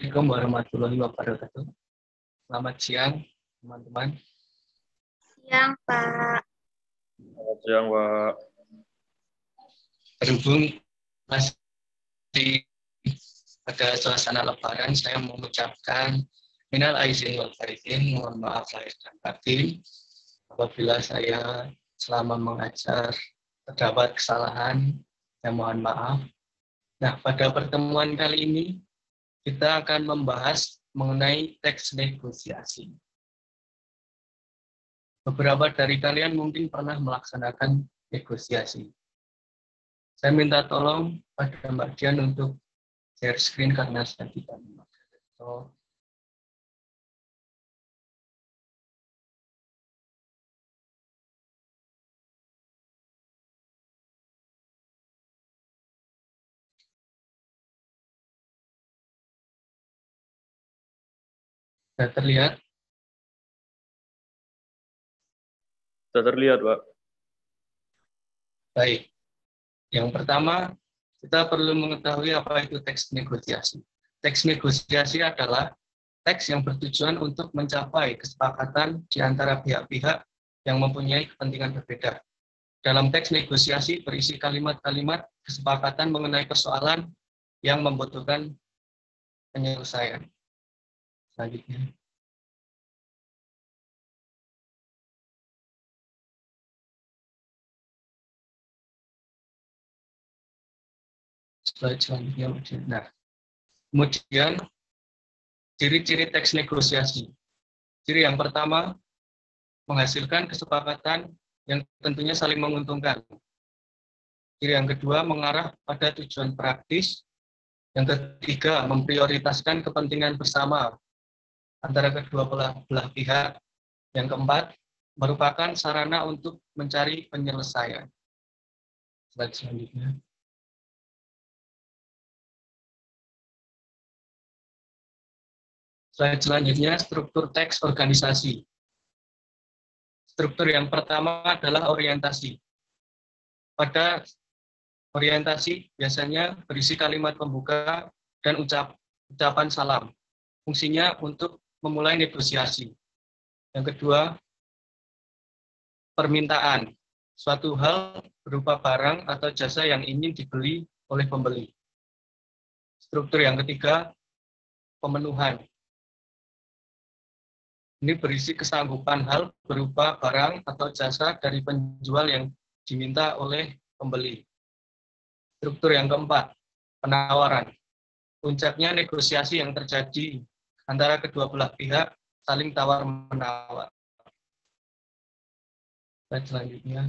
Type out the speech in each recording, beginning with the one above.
Assalamualaikum warahmatullahi wabarakatuh. Selamat siang, teman-teman. Siang, Pak. Selamat siang, Pak. Berhubung masih pada suasana Lebaran, saya mengucapkan minal aizin wal faizin, mohon maaf lahir dan batin apabila saya selama mengajar terdapat kesalahan, saya mohon maaf. Nah, pada pertemuan kali ini kita akan membahas mengenai teks negosiasi. Beberapa dari kalian mungkin pernah melaksanakan negosiasi. Saya minta tolong pada Mbak Dian untuk share screen karena saya tidak memakai laptop. Sudah terlihat? Sudah terlihat, Pak. Baik. Yang pertama, kita perlu mengetahui apa itu teks negosiasi. Teks negosiasi adalah teks yang bertujuan untuk mencapai kesepakatan di antara pihak-pihak yang mempunyai kepentingan berbeda. Dalam teks negosiasi berisi kalimat-kalimat kesepakatan mengenai persoalan yang membutuhkan penyelesaian. Selanjutnya. Slide selanjutnya. Nah, kemudian ciri-ciri teks negosiasi. Ciri yang pertama, menghasilkan kesepakatan yang tentunya saling menguntungkan. Ciri yang kedua, mengarah pada tujuan praktis. Yang ketiga, memprioritaskan kepentingan bersama antara kedua belah pihak. Yang keempat, merupakan sarana untuk mencari penyelesaian. Slide selanjutnya. Slide selanjutnya, struktur teks organisasi. Struktur yang pertama adalah orientasi. Pada orientasi biasanya berisi kalimat pembuka dan ucapan salam. Fungsinya untuk memulai negosiasi. Yang kedua, permintaan. Suatu hal berupa barang atau jasa yang ingin dibeli oleh pembeli. Struktur yang ketiga, pemenuhan. Ini berisi kesanggupan hal berupa barang atau jasa dari penjual yang diminta oleh pembeli. Struktur yang keempat, penawaran. Puncaknya negosiasi yang terjadi antara kedua belah pihak saling tawar-menawar. Slide selanjutnya.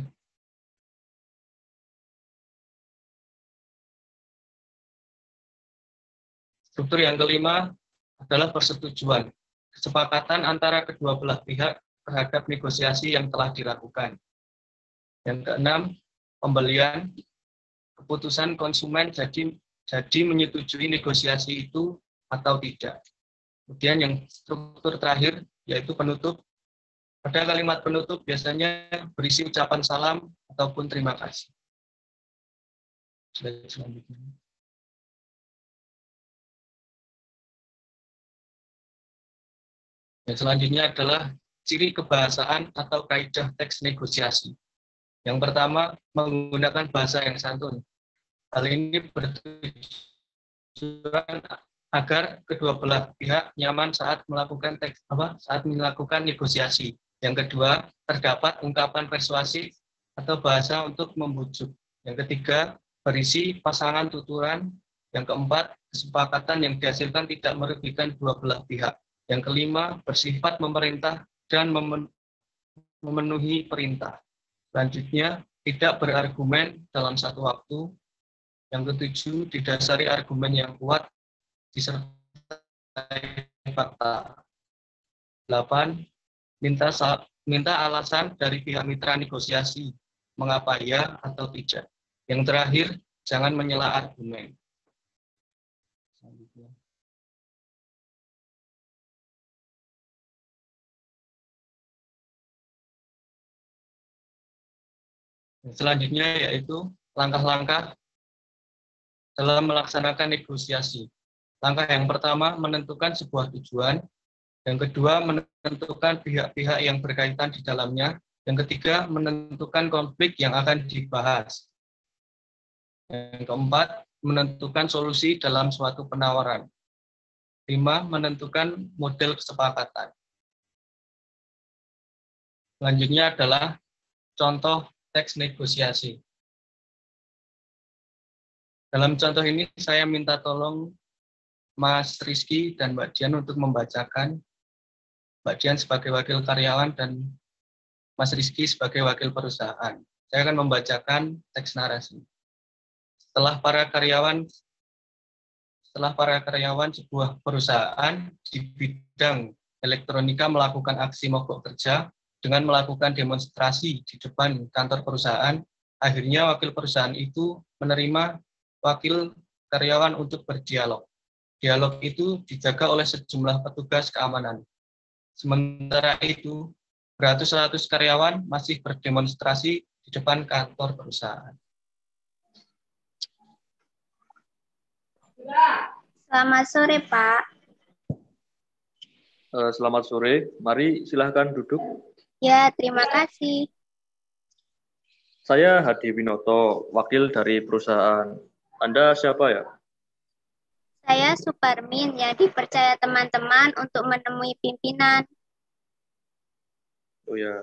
Struktur yang kelima adalah persetujuan. Kesepakatan antara kedua belah pihak terhadap negosiasi yang telah dilakukan. Yang keenam, pembelian. Keputusan konsumen jadi menyetujui negosiasi itu atau tidak. Kemudian yang struktur terakhir yaitu penutup. Pada kalimat penutup biasanya berisi ucapan salam ataupun terima kasih. Selanjutnya. Yang selanjutnya adalah ciri kebahasaan atau kaidah teks negosiasi. Yang pertama, menggunakan bahasa yang santun. Hal ini bertujuan agar kedua belah pihak nyaman saat melakukan negosiasi. Yang kedua, terdapat ungkapan persuasif atau bahasa untuk membujuk. Yang ketiga, berisi pasangan tuturan. Yang keempat, kesepakatan yang dihasilkan tidak merugikan dua belah pihak. Yang kelima, bersifat memerintah dan memenuhi perintah. Selanjutnya, tidak berargumen dalam satu waktu. Yang ketujuh, didasari argumen yang kuat disertai fakta. 8. Minta alasan dari pihak mitra negosiasi, mengapa ya atau tidak. Yang terakhir, jangan menyela argumen. Selanjutnya yaitu langkah-langkah dalam melaksanakan negosiasi. Langkah yang pertama menentukan sebuah tujuan, yang kedua menentukan pihak-pihak yang berkaitan di dalamnya, yang ketiga menentukan konflik yang akan dibahas, yang keempat menentukan solusi dalam suatu penawaran, 5 menentukan model kesepakatan. Selanjutnya adalah contoh teks negosiasi. Dalam contoh ini saya minta tolong Mas Rizky dan Mbak Dian untuk membacakan, Mbak Dian sebagai wakil karyawan dan Mas Rizky sebagai wakil perusahaan. Saya akan membacakan teks narasi. Setelah para karyawan sebuah perusahaan di bidang elektronika melakukan aksi mogok kerja dengan melakukan demonstrasi di depan kantor perusahaan, akhirnya wakil perusahaan itu menerima wakil karyawan untuk berdialog. Dialog itu dijaga oleh sejumlah petugas keamanan. Sementara itu, beratus-ratus karyawan masih berdemonstrasi di depan kantor perusahaan. Selamat sore, Pak. Selamat sore. Mari silahkan duduk. Ya, terima kasih. Saya Hadi Winoto, wakil dari perusahaan. Anda siapa ya? Saya Suparmin yang dipercaya teman-teman untuk menemui pimpinan. Oh ya.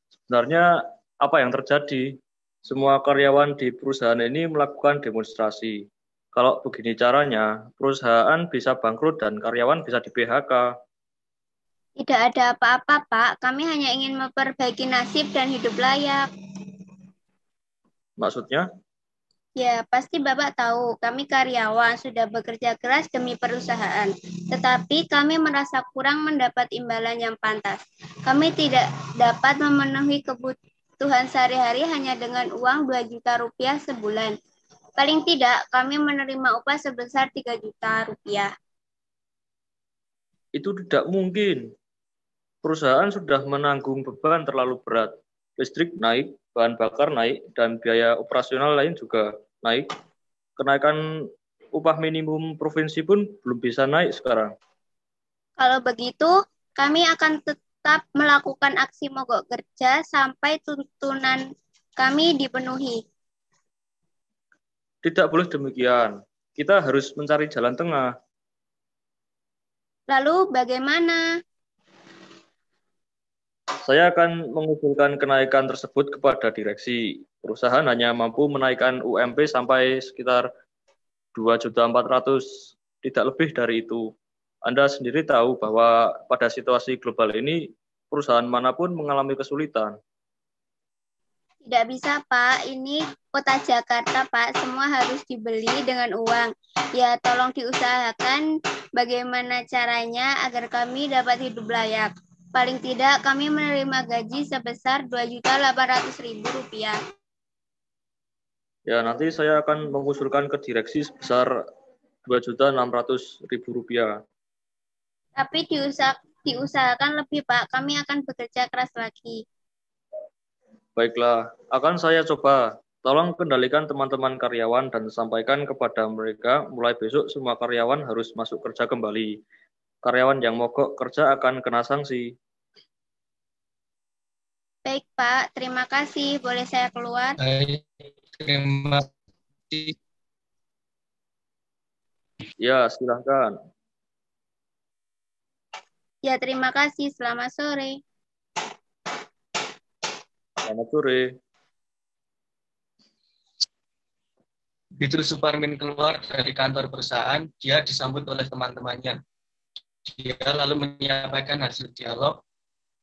Sebenarnya apa yang terjadi? Semua karyawan di perusahaan ini melakukan demonstrasi. Kalau begini caranya, perusahaan bisa bangkrut dan karyawan bisa di-PHK. Tidak ada apa-apa, Pak. Kami hanya ingin memperbaiki nasib dan hidup layak. Maksudnya? Ya, pasti Bapak tahu, kami karyawan sudah bekerja keras demi perusahaan, tetapi kami merasa kurang mendapat imbalan yang pantas. Kami tidak dapat memenuhi kebutuhan sehari-hari hanya dengan uang 2 juta rupiah sebulan. Paling tidak, kami menerima upah sebesar 3 juta rupiah. Itu tidak mungkin. Perusahaan sudah menanggung beban terlalu berat. Listrik naik, bahan bakar naik, dan biaya operasional lain juga naik. Kenaikan upah minimum provinsi pun belum bisa naik sekarang. Kalau begitu, kami akan tetap melakukan aksi mogok kerja sampai tuntunan kami dipenuhi. Tidak boleh demikian. Kita harus mencari jalan tengah. Lalu bagaimana? Saya akan mengusulkan kenaikan tersebut kepada direksi. Perusahaan hanya mampu menaikkan UMP sampai sekitar 2.400.000, tidak lebih dari itu. Anda sendiri tahu bahwa pada situasi global ini, perusahaan manapun mengalami kesulitan. Tidak bisa, Pak. Ini kota Jakarta, Pak. Semua harus dibeli dengan uang. Ya, tolong diusahakan bagaimana caranya agar kami dapat hidup layak. Paling tidak, kami menerima gaji sebesar 2.800.000 rupiah. Ya, nanti saya akan mengusulkan ke direksi sebesar 2.600.000 rupiah. Tapi diusahakan lebih, Pak. Kami akan bekerja keras lagi. Baiklah, akan saya coba. Tolong kendalikan teman-teman karyawan dan sampaikan kepada mereka mulai besok semua karyawan harus masuk kerja kembali. Karyawan yang mogok kerja akan kena sanksi. Baik, Pak. Terima kasih. Boleh saya keluar? Baik, terima kasih. Ya, silahkan. Ya, terima kasih. Selamat sore. Selamat sore. Begitu Suparmin keluar dari kantor perusahaan, dia disambut oleh teman-temannya. Dia lalu menyampaikan hasil dialog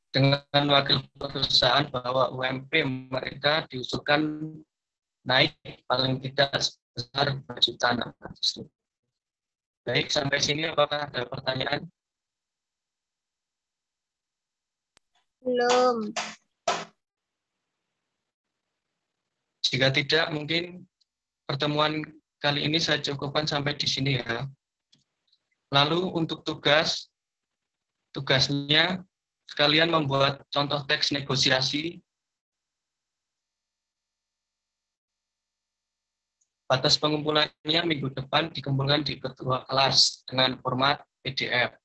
dengan wakil perusahaan bahwa UMP mereka diusulkan naik paling tidak sebesar 2.600.000. Baik, sampai sini apakah ada pertanyaan? Belum. Jika tidak, mungkin pertemuan kali ini saya cukupkan sampai di sini ya. Lalu untuk tugasnya sekalian membuat contoh teks negosiasi Batas pengumpulannya minggu depan dikumpulkan di ketua kelas dengan format PDF.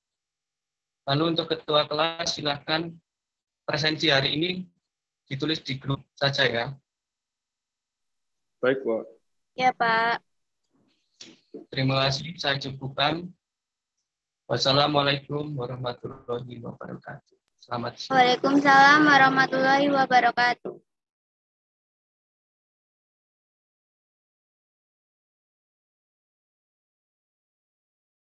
Lalu untuk ketua kelas silakan presensi hari ini ditulis di grup saja ya. Baik, Pak. Ya, Pak. Terima kasih, saya cukupkan. Wassalamualaikum warahmatullahi wabarakatuh. Selamat siang. Waalaikumsalam warahmatullahi wabarakatuh.